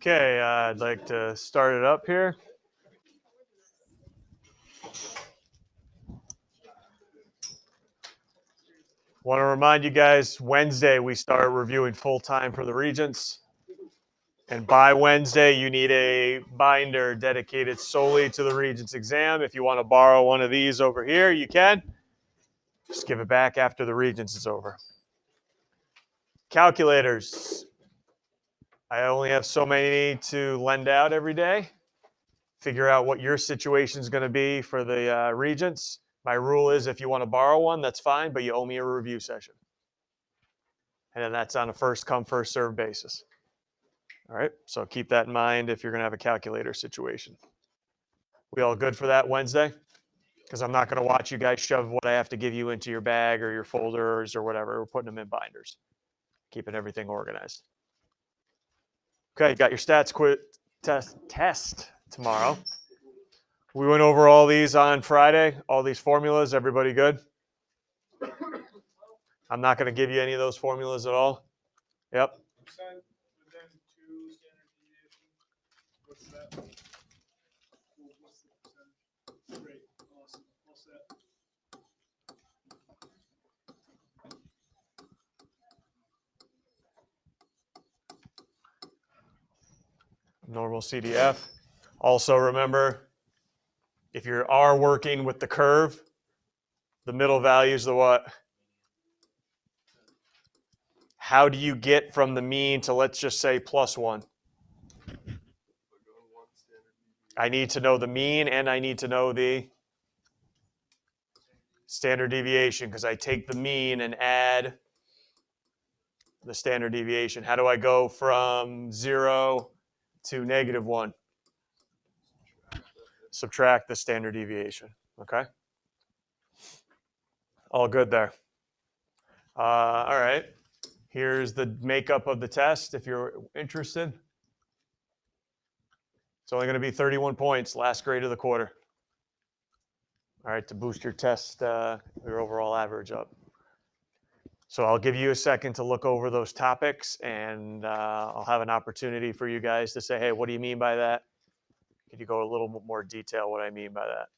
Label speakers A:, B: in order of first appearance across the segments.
A: Okay, I'd like to start it up here. Want to remind you guys, Wednesday we start reviewing full-time for the Regents. And by Wednesday, you need a binder dedicated solely to the Regents exam. If you want to borrow one of these over here, you can. Just give it back after the Regents is over. Calculators. I only have so many to lend out every day. Figure out what your situation is going to be for the Regents. My rule is if you want to borrow one, that's fine, but you owe me a review session. And then that's on a first come, first served basis. All right, so keep that in mind if you're going to have a calculator situation. We all good for that Wednesday? Because I'm not going to watch you guys shove what I have to give you into your bag or your folders or whatever. We're putting them in binders, keeping everything organized. Okay, you got your stats test tomorrow. We went over all these on Friday, all these formulas. Everybody good? I'm not going to give you any of those formulas at all. Yep. Normal CDF. Also remember, if you are working with the curve, the middle value is the what? How do you get from the mean to, let's just say, +1? I need to know the mean and I need to know the standard deviation because I take the mean and add the standard deviation. How do I go from 0 to -1? Subtract the standard deviation. Okay. All good there. All right. Here's the makeup of the test if you're interested. It's only going to be 31 points, last grade of the quarter. All right, to boost your test, your overall average up. So I'll give you a second to look over those topics, and I'll have an opportunity for you guys to say, hey, what do you mean by that? Could you go a little more detail what I mean by that?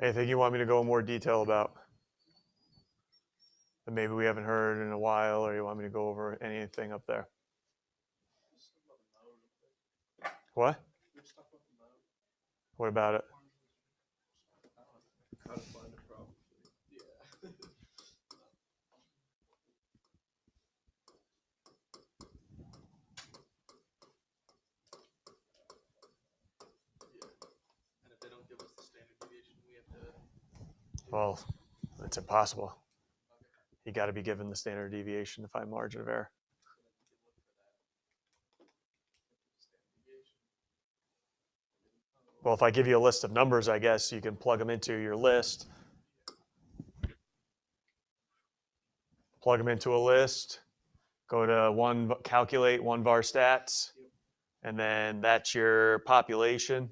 A: Anything you want me to go in more detail about that maybe we haven't heard in a while, or you want me to go over anything up there? What? What about it? Well, it's impossible. You got to be given the standard deviation to find margin of error. Well, if I give you a list of numbers, I guess you can plug them into your list. Plug them into a list. Go to calculate one var stats, and then that's your population,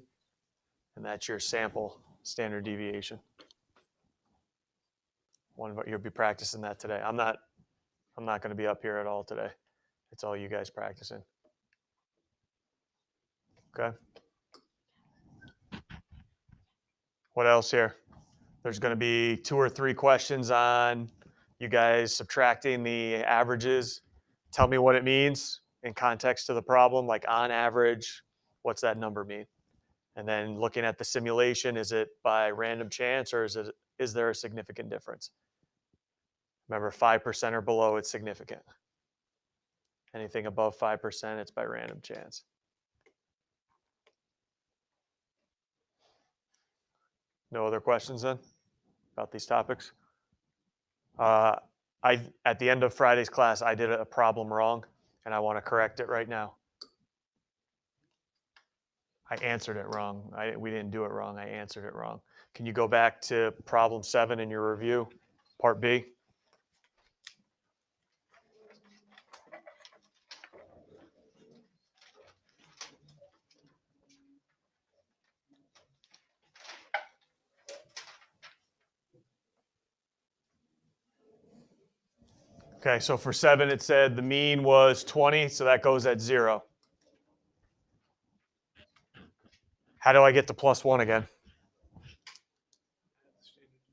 A: and that's your sample standard deviation. You'll be practicing that today. I'm not going to be up here at all today. It's all you guys practicing. Okay. What else here? There's going to be 2 or 3 questions on you guys subtracting the averages. Tell me what it means. in context to the problem, like on average, what's that number mean? And then looking at the simulation, is it by random chance or is there a significant difference? Remember, 5% or below, it's significant. Anything above 5%, it's by random chance. No other questions then about these topics? At the end of Friday's class, I did a problem wrong, and I want to correct it right now. I answered it wrong. We didn't do it wrong. I answered it wrong. Can you go back to problem 7 in your review, part B? Okay, so for 7, it said the mean was 20, so that goes at 0. How do I get to plus 1 again?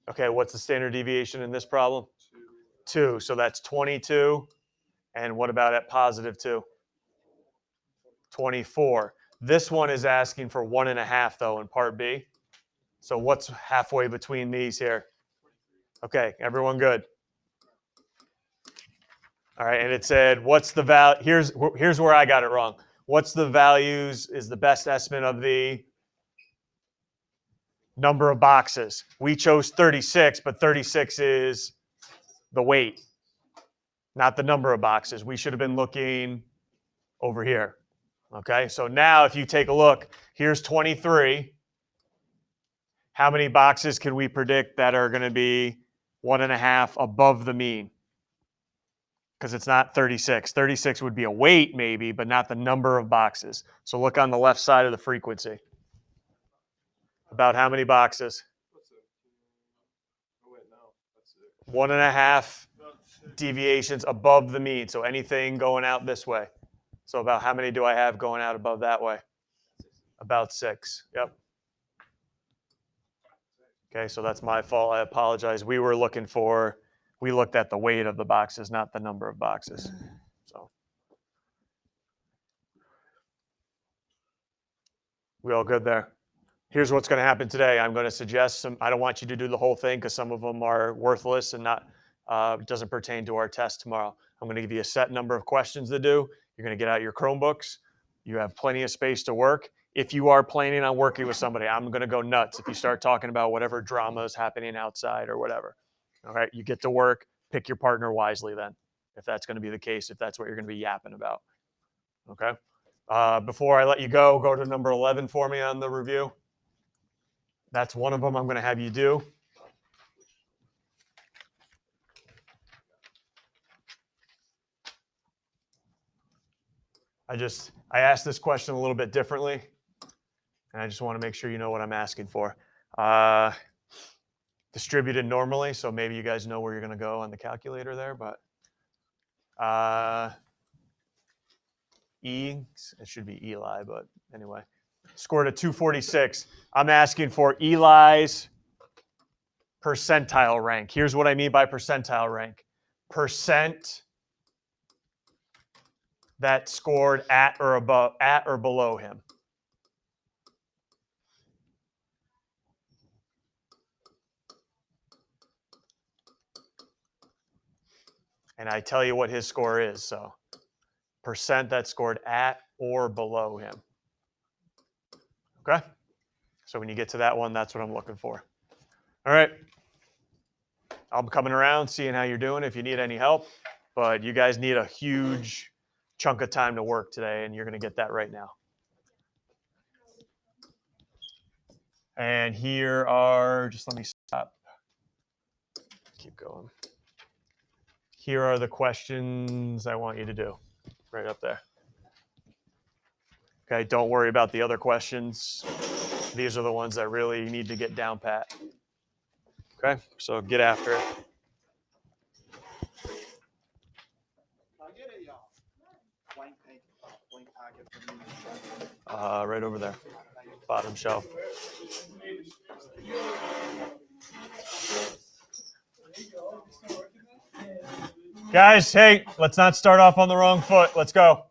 A: Okay, what's the standard deviation in this problem? 2, so that's 22. And what about at positive 2? 24. This one is asking for 1.5, though, in part B. So what's halfway between these here? Okay, everyone good? All right, and it said, what's the value? Here's where I got it wrong. What's the values is the best estimate of the number of boxes? We chose 36, but 36 is the weight, not the number of boxes. We should have been looking over here. Okay, so now if you take a look, here's 23. How many boxes can we predict that are going to be 1.5 above the mean? Because it's not 36. 36 would be a weight maybe, but not the number of boxes. So look on the left side of the frequency. About how many boxes? 1.5 deviations above the mean. So anything going out this way. So about how many do I have going out above that way? About 6. Yep. Okay, so that's my fault. I apologize. We looked at the weight of the boxes, not the number of boxes. So we all good there? Here's what's going to happen today. I'm going to suggest I don't want you to do the whole thing because some of them are worthless and doesn't pertain to our test tomorrow. I'm going to give you a set number of questions to do. You're going to get out your Chromebooks. You have plenty of space to work. If you are planning on working with somebody, I'm going to go nuts if you start talking about whatever drama is happening outside or whatever. All right, you get to work. Pick your partner wisely then, if that's going to be the case, if that's what you're going to be yapping about. Okay. Before I let you go to number 11 for me on the review. That's one of them I'm going to have you do. I asked this question a little bit differently, and I just want to make sure you know what I'm asking for. Distributed normally, so maybe you guys know where you're going to go on the calculator there, but it should be Eli, but anyway. Scored a 246. I'm asking for Eli's percentile rank. Here's what I mean by percentile rank. Percent that scored at or below him. And I tell you what his score is, so percent that scored at or below him. Okay? So when you get to that one, that's what I'm looking for. All right. I'm coming around, seeing how you're doing if you need any help, but you guys need a huge chunk of time to work today, and you're going to get that right now. And here are, just let me stop. Keep going. Here are the questions I want you to do, right up there. Okay, don't worry about the other questions. These are the ones that really need to get down pat. Okay, so get after it. Right over there, bottom shelf. Guys, hey, let's not start off on the wrong foot. Let's go.